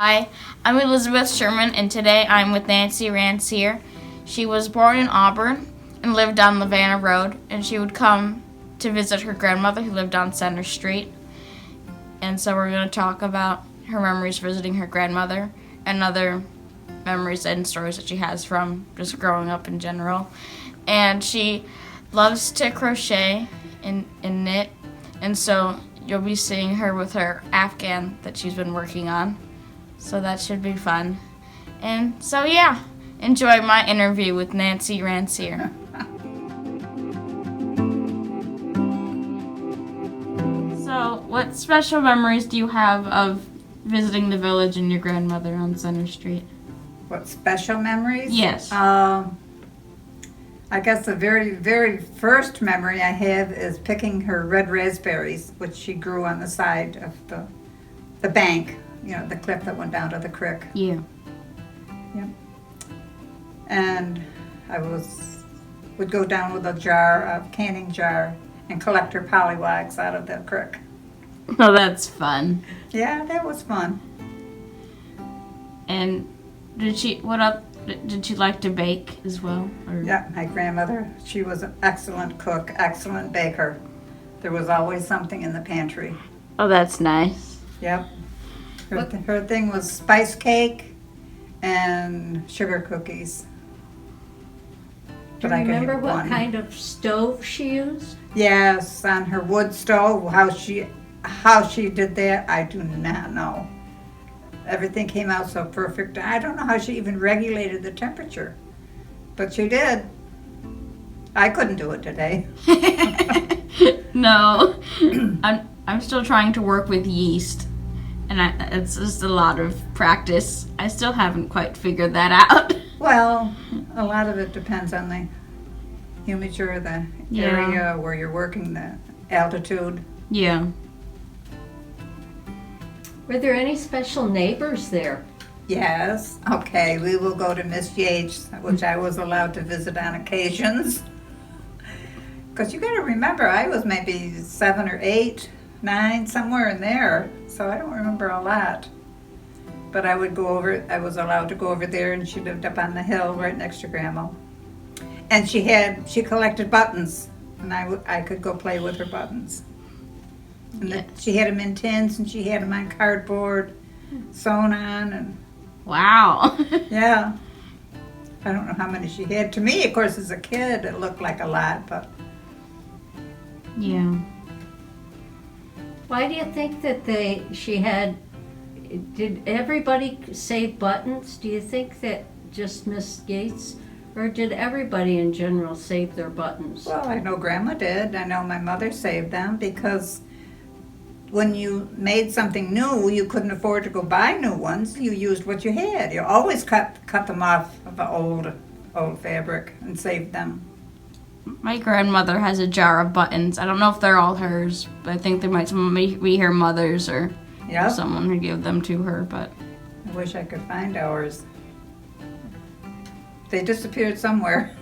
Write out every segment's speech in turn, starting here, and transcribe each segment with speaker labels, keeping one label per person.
Speaker 1: Hi, I'm Elizabeth Sherman, and today I'm with Nancy Rancier. She was born in Auburn and lived on Lavanna Road, and she would come to visit her grandmother who lived on Center Street. And so we're going to talk about her memories visiting her grandmother and other memories and stories that she has from just growing up in general. And she loves to crochet and knit, and so you'll be seeing her with her Afghan that she's been working on. So that should be fun. And so yeah, enjoy my interview with Nancy Rancier. So what special memories do you have of visiting the village and your grandmother on Center Street?
Speaker 2: What special memories?
Speaker 1: Yes.
Speaker 2: I guess the very, very first memory I have is picking her red raspberries, which she grew on the side of the bank, the cliff that went down to the creek.
Speaker 1: Yeah.
Speaker 2: Yep. And I would go down with a canning jar, and collect her pollywogs out of the creek.
Speaker 1: Oh, that's fun.
Speaker 2: Yeah, that was fun.
Speaker 1: And did she like to bake as well? Or?
Speaker 2: Yeah, my grandmother, she was an excellent cook, excellent baker. There was always something in the pantry.
Speaker 1: Oh, that's nice.
Speaker 2: Yep. Her thing was spice cake and sugar cookies.
Speaker 3: Do you remember what kind of stove she used?
Speaker 2: Yes, on her wood stove. How she did that, I do not know. Everything came out so perfect. I don't know how she even regulated the temperature, but she did. I couldn't do it today.
Speaker 1: No, I'm still trying to work with yeast, and it's just a lot of practice. I still haven't quite figured that out.
Speaker 2: Well, a lot of it depends on the humidity, the area where you're working, the altitude.
Speaker 1: Yeah.
Speaker 3: Were there any special neighbors there?
Speaker 2: Yes. Okay, we will go to Miss Yates, which I was allowed to visit on occasions. Because you got to remember, I was maybe 7 or 8, 9, somewhere in there, so I don't remember a lot. But I was allowed to go over there, and she lived up on the hill right next to Grandma. And she collected buttons, and I could go play with her buttons. And she had them in tins, and she had them on cardboard, sewn on, and
Speaker 1: Wow.
Speaker 2: yeah. I don't know how many she had. To me, of course, as a kid, it looked like a lot, but
Speaker 1: Yeah.
Speaker 3: Why do you think that did everybody save buttons? Do you think that just Miss Gates, or did everybody in general save their buttons?
Speaker 2: well, I know Grandma did. I know my mother saved them because when you made something new, you couldn't afford to go buy new ones. You used what you had. You always cut them off of the old fabric and saved them.
Speaker 1: My grandmother has a jar of buttons. I don't know if they're all hers, but I think they might be her mother's or
Speaker 2: Yep.
Speaker 1: someone who gave them to her. But
Speaker 2: I wish I could find ours. They disappeared somewhere.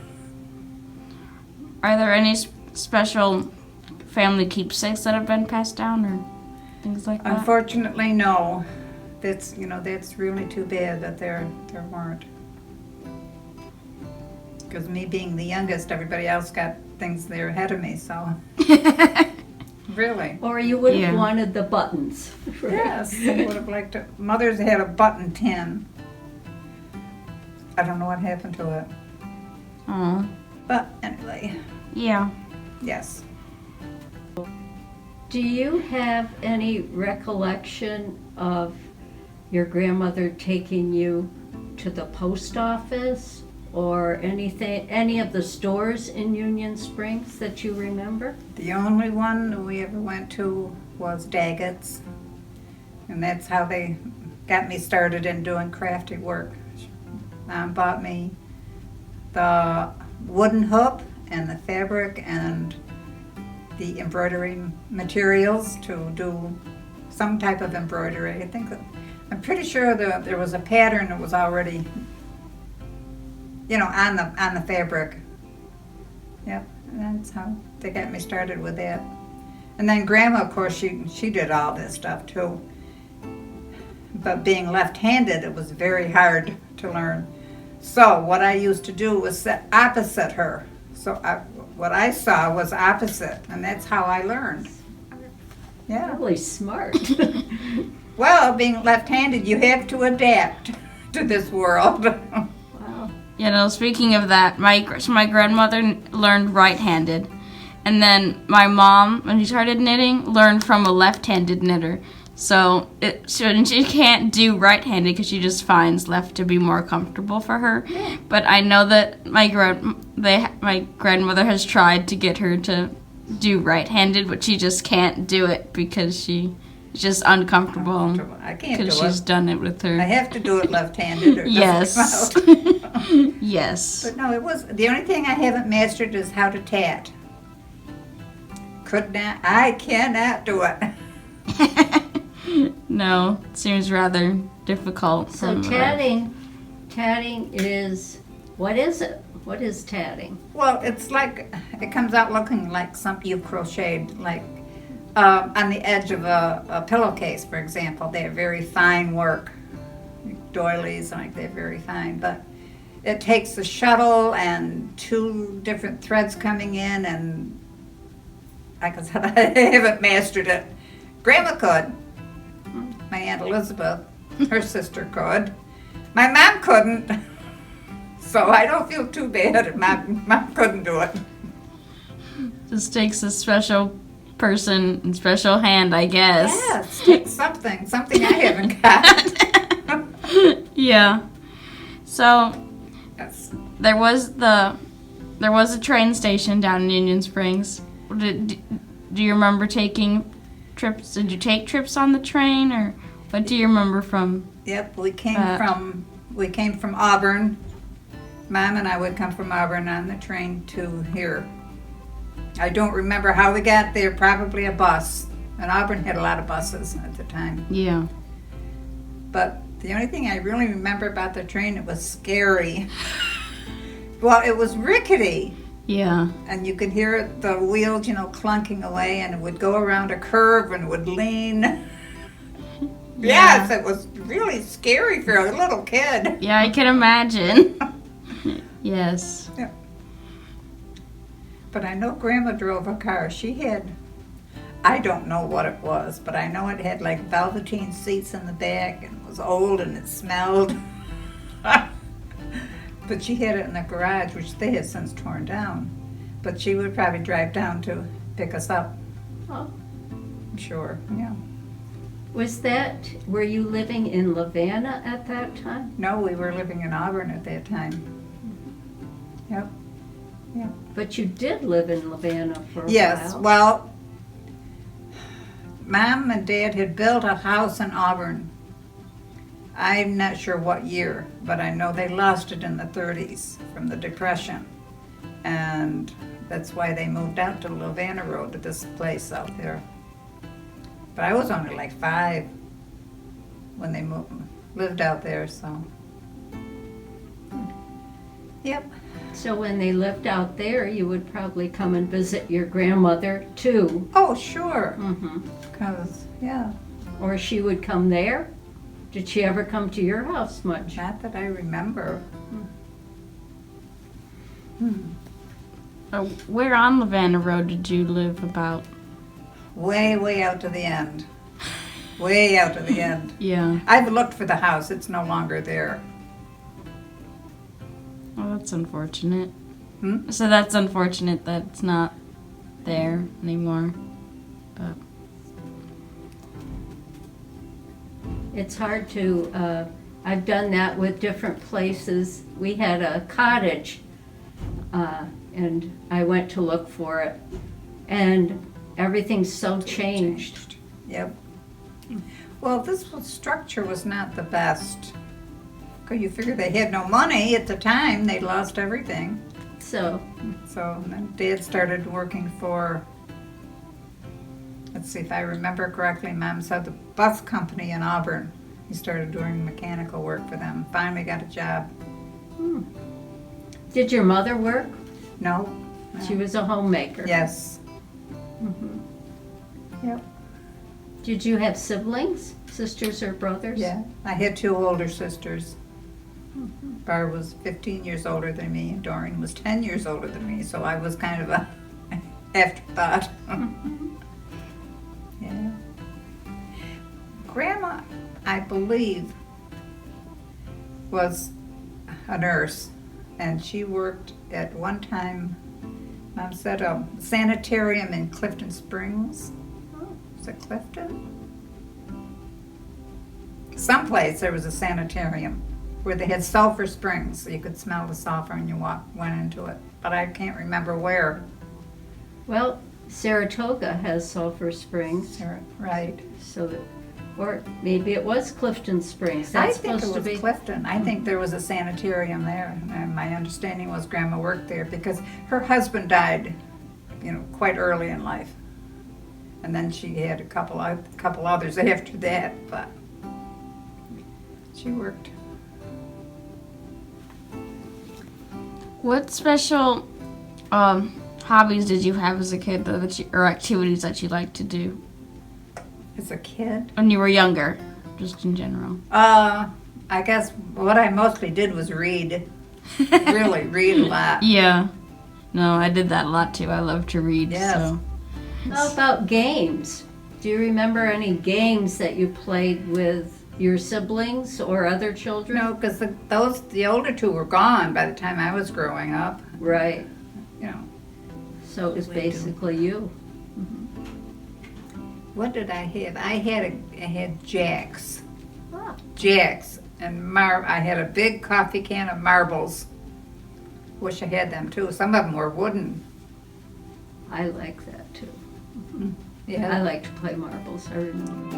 Speaker 1: are there any special family keepsakes that have been passed down or things like that?
Speaker 2: Unfortunately, no. That's really too bad that there weren't. Because me being the youngest, everybody else got things there ahead of me, so really.
Speaker 3: Or you would have
Speaker 1: Yeah.
Speaker 3: wanted the buttons. right?
Speaker 2: Yes, I would have liked to. Mother's had a button tin. I don't know what happened to it.
Speaker 1: Oh,
Speaker 2: But anyway,
Speaker 1: yeah.
Speaker 2: yes.
Speaker 3: Do you have any recollection of your grandmother taking you to the post office or any of the stores in Union Springs that you remember?
Speaker 2: The only one we ever went to was Daggett's. And that's how they got me started in doing crafty work. Mom bought me the wooden hook and the fabric and the embroidery materials to do some type of embroidery. I'm pretty sure there was a pattern that was already, on the fabric. Yep, and that's how they got me started with that. And then Grandma, of course, she did all this stuff too. But being left-handed, it was very hard to learn. So what I used to do was sit opposite her. So what I saw was opposite, and that's how I learned. Yeah.
Speaker 3: Really smart.
Speaker 2: Well, being left-handed, you have to adapt to this world.
Speaker 3: Wow.
Speaker 1: You know, speaking of that, my grandmother learned right-handed. And then my mom, when she started knitting, learned from a left-handed knitter. So she can't do right-handed because she just finds left to be more comfortable for her. But I know that my grandmother has tried to get her to do right-handed, but she just can't do it because she's just uncomfortable.
Speaker 2: I can't do
Speaker 1: Because
Speaker 2: it.
Speaker 1: she's done it with
Speaker 2: I
Speaker 1: her.
Speaker 2: have to do it left-handed or it
Speaker 1: Yes.
Speaker 2: doesn't come out.
Speaker 1: Yes.
Speaker 2: But no, it was the only thing I haven't mastered is how to tat. I cannot do it.
Speaker 1: No, it seems rather difficult.
Speaker 3: So
Speaker 1: from the
Speaker 3: tatting is, what is it? What is tatting?
Speaker 2: Well, it's like it comes out looking like something you crocheted, like on the edge of a pillowcase, for example. They're very fine work. Doilies, like they're very fine, but it takes a shuttle and 2 different threads coming in, and like I said, I haven't mastered it. Grandma could. My Aunt Elizabeth, her sister could. My mom couldn't. So I don't feel too bad if my mom couldn't do it.
Speaker 1: Just takes a special person and special hand, I guess.
Speaker 2: Yes, take something I haven't got.
Speaker 1: Yeah. So
Speaker 2: Yes.
Speaker 1: there was a train station down in Union Springs. Do you remember taking trips? Did you take trips on the train, or what do you remember from?
Speaker 2: Yep, we came from Auburn. Mom and I would come from Auburn on the train to here. I don't remember how we got there, probably a bus. And Auburn had a lot of buses at the time.
Speaker 1: Yeah.
Speaker 2: But the only thing I really remember about the train, it was scary. Well, it was rickety.
Speaker 1: Yeah.
Speaker 2: And you could hear the wheels, clunking away, and it would go around a curve and would lean. Yes, it was really scary for a little kid.
Speaker 1: Yeah, I can imagine. Yes.
Speaker 2: Yeah. But I know Grandma drove a car. She had, I don't know what it was, but I know it had like velveteen seats in the back and it was old and it smelled. But she had it in the garage, which they had since torn down. But she would probably drive down to pick us up.
Speaker 3: Oh.
Speaker 2: I'm sure, yeah.
Speaker 3: Were you living in Lavana at that time?
Speaker 2: No, we were living in Auburn at that time. Yep. Yeah.
Speaker 3: But you did live in Lavana for a
Speaker 2: Yes,
Speaker 3: while.
Speaker 2: well, Mom and Dad had built a house in Auburn. I'm not sure what year, but I know they lost it in the 30s from the Depression. And that's why they moved out to Lavana Road, to this place out there. But I was only like 5 when they lived out there, so. Yep.
Speaker 3: So when they lived out there, you would probably come and visit your grandmother too.
Speaker 2: Oh, sure.
Speaker 3: Mm-hmm.
Speaker 2: Because, yeah,
Speaker 3: Or she would come there. Did she ever come to your house much?
Speaker 2: not that I remember.
Speaker 1: Where on Lavana Road did you live about?
Speaker 2: Way, way out to the end. Way out to the end.
Speaker 1: Yeah.
Speaker 2: I've looked for the house. It's no longer there.
Speaker 1: Well, that's unfortunate.
Speaker 2: Hmm?
Speaker 1: So that's unfortunate that it's not there anymore. But
Speaker 3: It's hard to, I've done that with different places. We had a cottage, and I went to look for it, and everything's so changed.
Speaker 2: Yep. Well, structure was not the best. 'Cause you figure they had no money at the time. They'd lost everything.
Speaker 3: So,
Speaker 2: So then Dad started working for, let's see if I remember correctly, Mom said the bus company in Auburn. He started doing mechanical work for them. Finally got a job.
Speaker 3: did your mother work?
Speaker 2: No.
Speaker 3: She was a homemaker.
Speaker 2: Yes.
Speaker 3: Mhm.
Speaker 2: Yep.
Speaker 3: Did you have siblings, sisters or brothers?
Speaker 2: Yeah, I had 2 older sisters. Barb was 15 years older than me, and Doreen was 10 years older than me, so I was kind of a afterthought. Yeah. Grandma, I believe, was a nurse, and she worked at one time, Mom said, a sanitarium in Clifton Springs. Was it Clifton? Someplace there was a sanitarium where they had sulfur springs, so you could smell the sulfur when you went into it. But I can't remember where.
Speaker 3: Well, Saratoga has sulfur springs,
Speaker 2: Right.
Speaker 3: so that, or maybe it was Clifton Springs.
Speaker 2: I
Speaker 3: That's
Speaker 2: think it
Speaker 3: supposed to
Speaker 2: was
Speaker 3: be.
Speaker 2: Clifton. I think there was a sanitarium there, and my understanding was Grandma worked there because her husband died, quite early in life, and then she had a couple others after that. But she worked.
Speaker 1: What special hobbies did you have as a kid, or activities that you liked to do
Speaker 2: As a kid,
Speaker 1: when you were younger, just in general?
Speaker 2: I guess what I mostly did was read. Really, read a lot.
Speaker 1: Yeah. No, I did that a lot too. I love to read.
Speaker 2: Yes.
Speaker 1: So.
Speaker 3: How about games? Do you remember any games that you played with your siblings or other children?
Speaker 2: No, because the older 2 were gone by the time I was growing up.
Speaker 3: Right.
Speaker 2: You know,
Speaker 3: So it was basically you.
Speaker 2: what did I have? I had jacks.
Speaker 3: Ah.
Speaker 2: Jacks and I had a big coffee can of marbles. Wish I had them too. Some of them were wooden.
Speaker 3: I like that too. I
Speaker 2: Yeah.
Speaker 3: like to play marbles. I remember.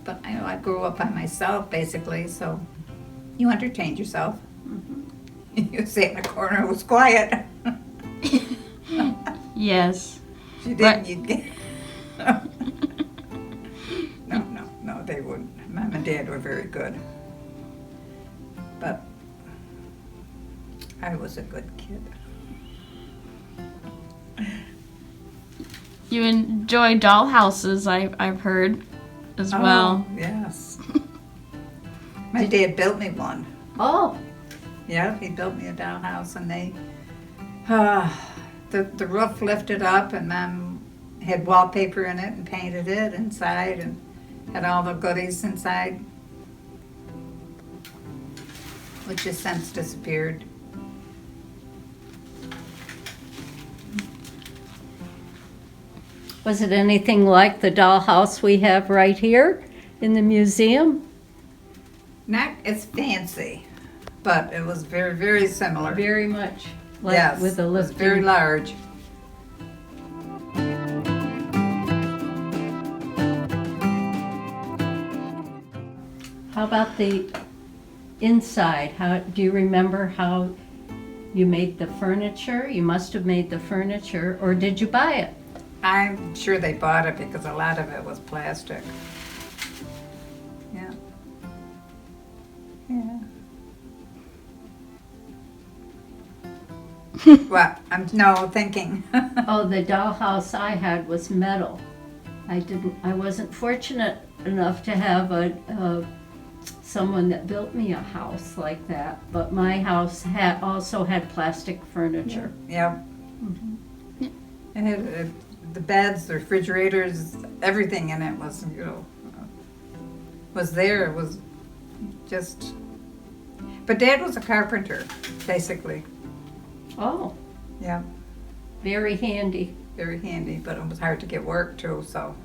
Speaker 2: But I grew up by myself basically, so you entertained yourself. You sat in a corner. It was quiet.
Speaker 1: Yes.
Speaker 2: If you didn't, you'd get. No, they wouldn't. Mom and Dad were very good. But I was a good kid.
Speaker 1: You enjoy doll houses, I've heard, as well.
Speaker 2: Oh, yes. My dad built me one.
Speaker 3: Oh,
Speaker 2: Yeah, he built me a dollhouse, and the roof lifted up, and Mom had wallpaper in it and painted it inside, and had all the goodies inside, which has since disappeared.
Speaker 3: was it anything like the dollhouse we have right here in the museum?
Speaker 2: Not as fancy, but it was very, very similar.
Speaker 3: Very much. Like
Speaker 2: Yes,
Speaker 3: with the
Speaker 2: it was
Speaker 3: lifting.
Speaker 2: very large.
Speaker 3: How about the inside? How do you remember how you made the furniture? You must have made the furniture, or did you buy it?
Speaker 2: I'm sure they bought it because a lot of it was plastic. Yeah. Yeah. What? I'm thinking.
Speaker 3: Oh, the dollhouse I had was metal. I wasn't fortunate enough to have someone that built me a house like that, but my house also had plastic furniture.
Speaker 2: Yep. It had the beds, the refrigerators, everything in it was, was there. It was just. But Dad was a carpenter, basically.
Speaker 3: Oh,
Speaker 2: Yeah,
Speaker 3: very handy.
Speaker 2: very handy, but it was hard to get work too. So.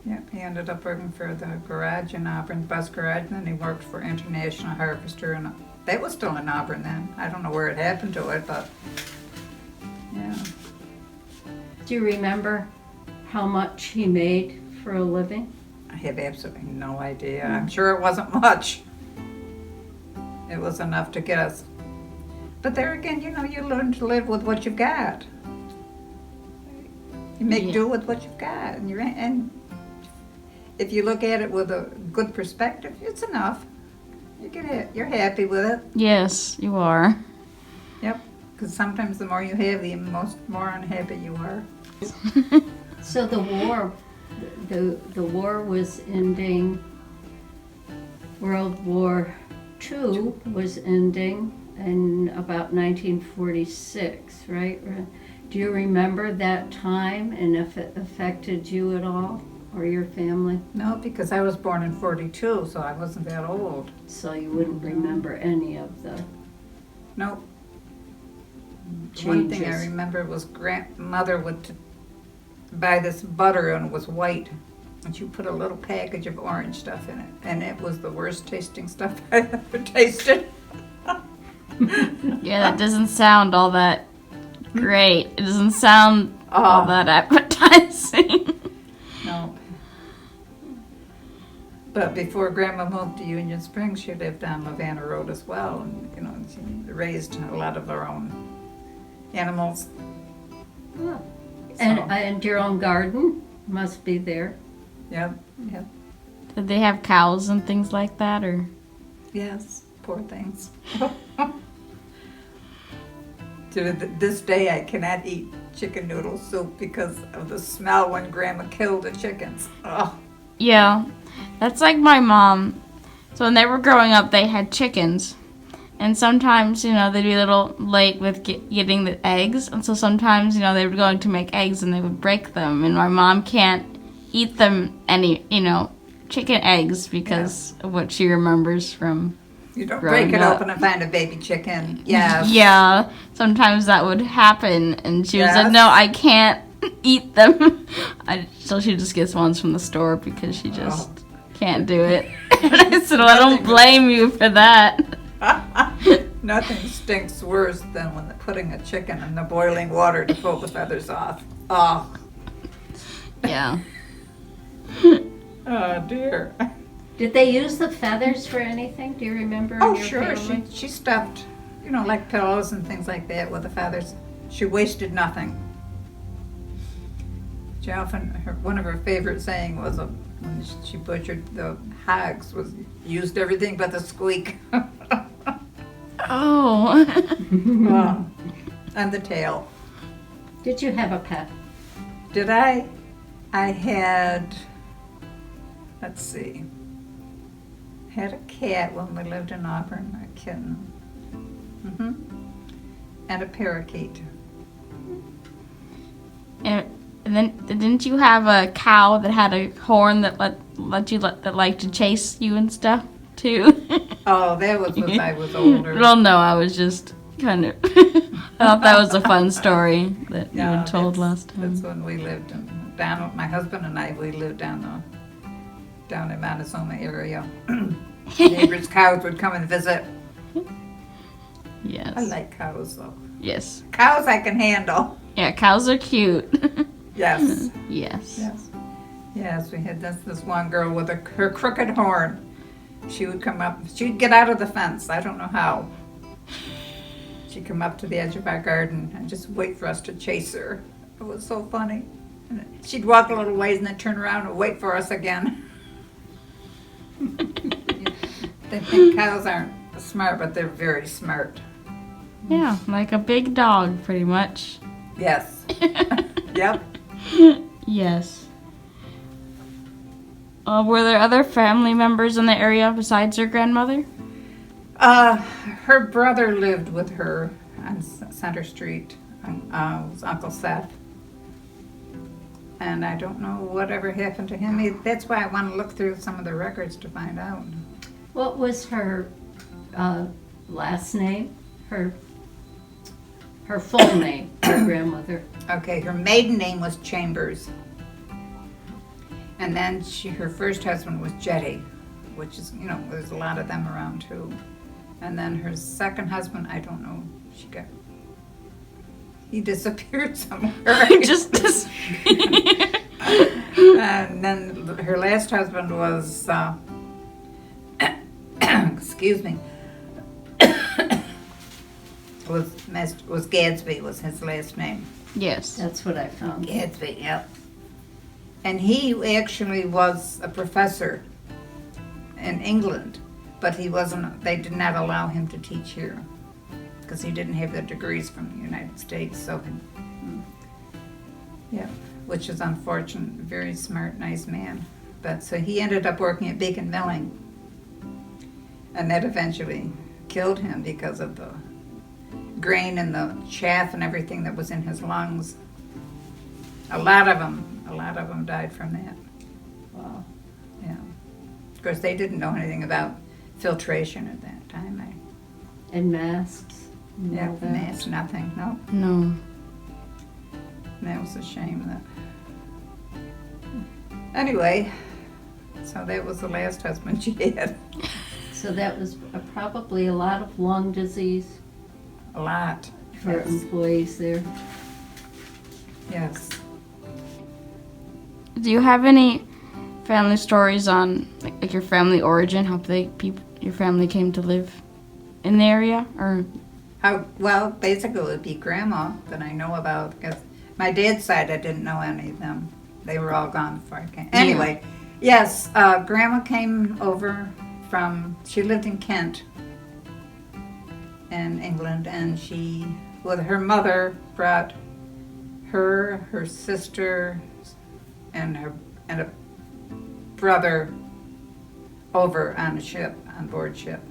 Speaker 2: Yep, he ended up working for the garage in Auburn, bus garage, and then he worked for International Harvester, and that was still in Auburn then. I don't know where it happened to it, but yeah.
Speaker 3: Do you remember how much he made for a living?
Speaker 2: I have absolutely no idea. I'm sure it wasn't much. It was enough to get us. But there again, you learn to live with what you've got. You make do with what you've got, and if you look at it with a good perspective, it's enough. You're happy with it.
Speaker 1: Yes, you are.
Speaker 2: Yep. Because sometimes the more you have, the more unhappy you are.
Speaker 3: So the war was ending. World War II was ending in about 1946, right? Do you remember that time and if it affected you at all or your family?
Speaker 2: No, because I was born in 42, so I wasn't that old.
Speaker 3: So you wouldn't remember any of the
Speaker 2: Nope.
Speaker 3: changes.
Speaker 2: One thing I remember was grandmother would buy this butter and it was white. And she put a little package of orange stuff in it. And it was the worst tasting stuff I ever tasted.
Speaker 1: Yeah, that doesn't sound all that great. It doesn't sound all that appetizing.
Speaker 2: No. But before Grandma moved to Union Springs, she lived on Lavana Road as well. And, you know, she raised a lot of her own animals.
Speaker 3: Oh.
Speaker 2: So,
Speaker 3: And your own garden must be there.
Speaker 2: Yep, yep.
Speaker 1: Did they have cows and things like that, or?
Speaker 2: Yes, poor things. To this day, I cannot eat chicken noodle soup because of the smell when Grandma killed the chickens. Oh,
Speaker 1: Yeah, that's like my mom. So when they were growing up, they had chickens. And sometimes, you know, they'd be a little late with getting the eggs. And so sometimes, you know, they were going to make eggs and they would break them. And my mom can't eat them chicken eggs because of what she remembers from
Speaker 2: you don't
Speaker 1: growing
Speaker 2: break it
Speaker 1: up.
Speaker 2: open and find a baby chicken. Yes.
Speaker 1: Yeah, sometimes that would happen. And she was like,
Speaker 2: Yes.
Speaker 1: no, I can't eat them. So she just gets ones from the store because she just can't do it. I said, well, I don't blame you for that.
Speaker 2: Nothing stinks worse than when they're putting a chicken in the boiling water to pull the feathers off. Oh,
Speaker 1: Yeah.
Speaker 2: oh dear.
Speaker 3: Did they use the feathers for anything? Do you remember
Speaker 2: Oh,
Speaker 3: in your
Speaker 2: sure.
Speaker 3: family?
Speaker 2: She stuffed, you know, like pillows and things like that with the feathers. She wasted nothing. She often, one of her favorite saying was when she butchered the hogs was used everything but the squeak.
Speaker 1: Oh.
Speaker 2: Oh, and the tail.
Speaker 3: Did you have a pet?
Speaker 2: Did I? I had, let's see, had a cat when we lived in Auburn, a kitten. And a parakeet.
Speaker 1: And then didn't you have a cow that had a horn that that liked to chase you and stuff too?
Speaker 2: Oh, that was when I was older.
Speaker 1: Well, no, I was just kind of. I thought that was a fun story that you had told last time.
Speaker 2: That's when we lived down. My husband and I, we lived down in Montezuma area. Neighbors' cows would come and visit.
Speaker 1: Yes.
Speaker 2: I like cows though.
Speaker 1: Yes.
Speaker 2: Cows I can handle.
Speaker 1: Yeah, cows are cute.
Speaker 2: Yes.
Speaker 1: Yes.
Speaker 2: Yes. Yes, we had this one girl with her crooked horn. She would come up. She'd get out of the fence. I don't know how. She'd come up to the edge of our garden and just wait for us to chase her. It was so funny. And she'd walk a little ways and then turn around and wait for us again. They think cows aren't smart, but they're very smart.
Speaker 1: Yeah, like a big dog, pretty much.
Speaker 2: Yes. Yep.
Speaker 1: Yes. Were there other family members in the area besides your grandmother?
Speaker 2: Her brother lived with her on Center Street. It was Uncle Seth. And I don't know whatever happened to him. That's why I want to look through some of the records to find out.
Speaker 3: What was her last name? Her full name, her grandmother.
Speaker 2: Okay, her maiden name was Chambers. And then her first husband was Jetty, which is, you know, there's a lot of them around too. And then her second husband, I don't know, he disappeared somewhere.
Speaker 1: Just disappeared.
Speaker 2: And then her last husband was, excuse me, was Gadsby was his last name.
Speaker 1: Yes.
Speaker 3: That's what I found.
Speaker 2: Gadsby, yep. And he actually was a professor in England, but he wasn't, they did not allow him to teach here. because he didn't have the degrees from the United States. So, yeah, which is unfortunate. Very smart, nice man. But so he ended up working at Beacon Milling, and that eventually killed him because of the grain and the chaff and everything that was in his lungs. A lot of them died from that.
Speaker 3: Wow.
Speaker 2: Yeah. Of course, they didn't know anything about filtration at that time.
Speaker 3: And masks? and
Speaker 2: Yeah,
Speaker 3: all that?
Speaker 2: masks, nothing, no.
Speaker 1: No.
Speaker 2: That was a shame that. Anyway, so that was the last husband she had.
Speaker 3: So that was probably a lot of lung disease
Speaker 2: A lot.
Speaker 3: for
Speaker 2: Yes.
Speaker 3: employees there.
Speaker 2: Yes.
Speaker 1: Do you have any family stories on like your family origin, how your family came to live in the area, or?
Speaker 2: Well, basically it would be grandma that I know about, because my dad's side I didn't know any of them. They were all gone before I came. Anyway, yes, grandma came over she lived in Kent in England, and her mother brought her sister, and a brother over on board ship.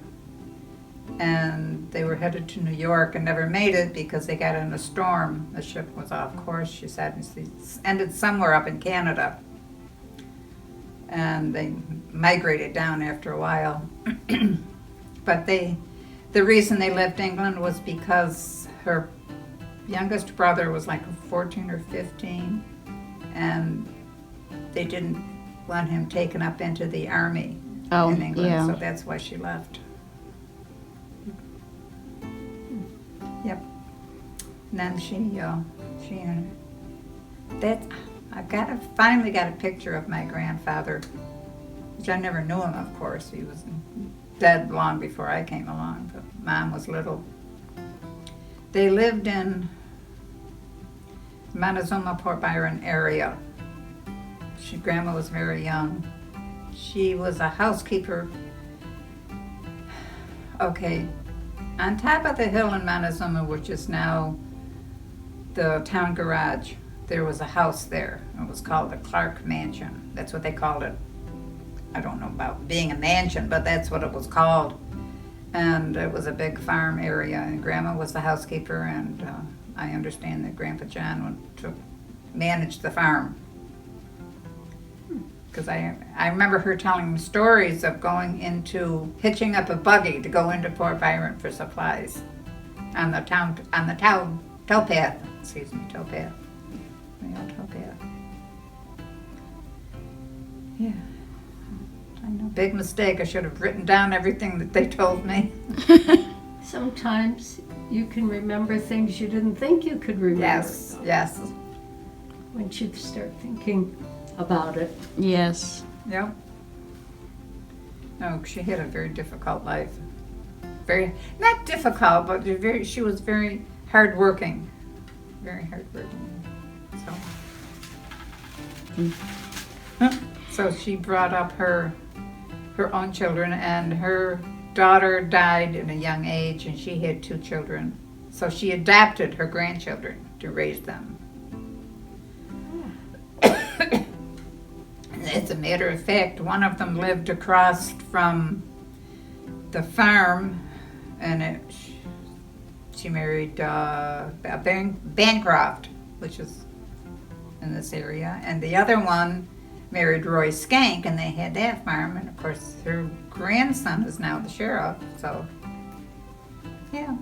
Speaker 2: And they were headed to New York and never made it because they got in a storm. The ship was off course, she said, and it ended somewhere up in Canada. And they migrated down after a while. But the reason they left England was because her youngest brother was like 14 or 15, and they didn't want him taken up into the army in England,
Speaker 1: yeah.
Speaker 2: so that's why she left. Yep. And then I finally got a picture of my grandfather, which I never knew him, of course. He was dead long before I came along, but Mom was little. They lived in Montezuma, Port Byron area. Grandma was very young. She was a housekeeper. Okay, on top of the hill in Montezuma, which is now the town garage, there was a house there. It was called the Clark Mansion. That's what they called it. I don't know about being a mansion, but that's what it was called. And it was a big farm area, and Grandma was the housekeeper, and I understand that Grandpa John went to manage the farm. Because I remember her telling stories of hitching up a buggy to go into Port Byron for supplies on the towpath. Excuse me, towpath. The old towpath. Yeah. I know, big mistake. I should have written down everything that they told me.
Speaker 3: Sometimes you can remember things you didn't think you could remember.
Speaker 2: Yes, yes.
Speaker 3: Once you start thinking about it.
Speaker 1: Yes.
Speaker 2: Yep. No, she had a very difficult life. Not difficult, but she was very hardworking. Very hardworking. So she brought up her own children, and her daughter died at a young age, and she had 2 children. So she adopted her grandchildren to raise them. As a matter of fact, one of them lived across from the farm, and she married Bancroft, which is in this area, and the other one married Roy Skank, and they had that farm, and of course her grandson is now the sheriff, so yeah.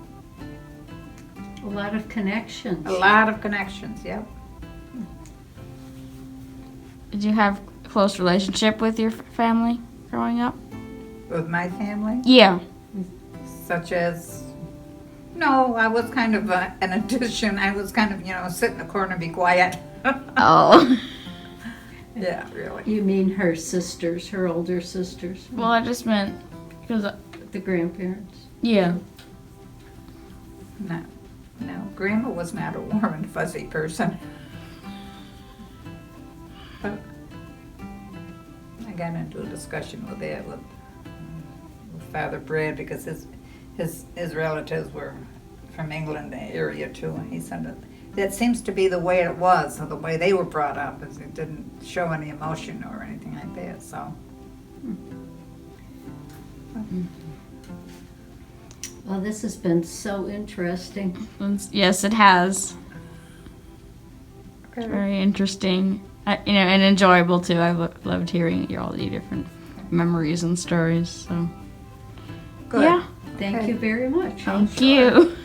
Speaker 3: A lot of connections.
Speaker 2: A lot of connections, yep.
Speaker 1: Did you have a close relationship with your family growing up?
Speaker 2: With my family?
Speaker 1: Yeah.
Speaker 2: Such as, no, I was kind of an addition. I was kind of, sit in the corner and be quiet.
Speaker 1: Oh.
Speaker 2: Yeah, really.
Speaker 3: You mean her sisters, her older sisters?
Speaker 1: Well, I just meant because.
Speaker 3: The grandparents?
Speaker 1: Yeah.
Speaker 2: No, Grandma was not a warm and fuzzy person. But I got into a discussion with that with Father Brad, because his relatives were from England area too, and he said that seems to be the way it was, or the way they were brought up, is it didn't show any emotion or anything like that, so.
Speaker 3: Well, this has been so interesting.
Speaker 1: Yes, it has. Very interesting, and enjoyable too. I've loved hearing all the different memories and stories. So,
Speaker 2: Good.
Speaker 1: yeah,
Speaker 3: Thank you very much.
Speaker 1: thank you.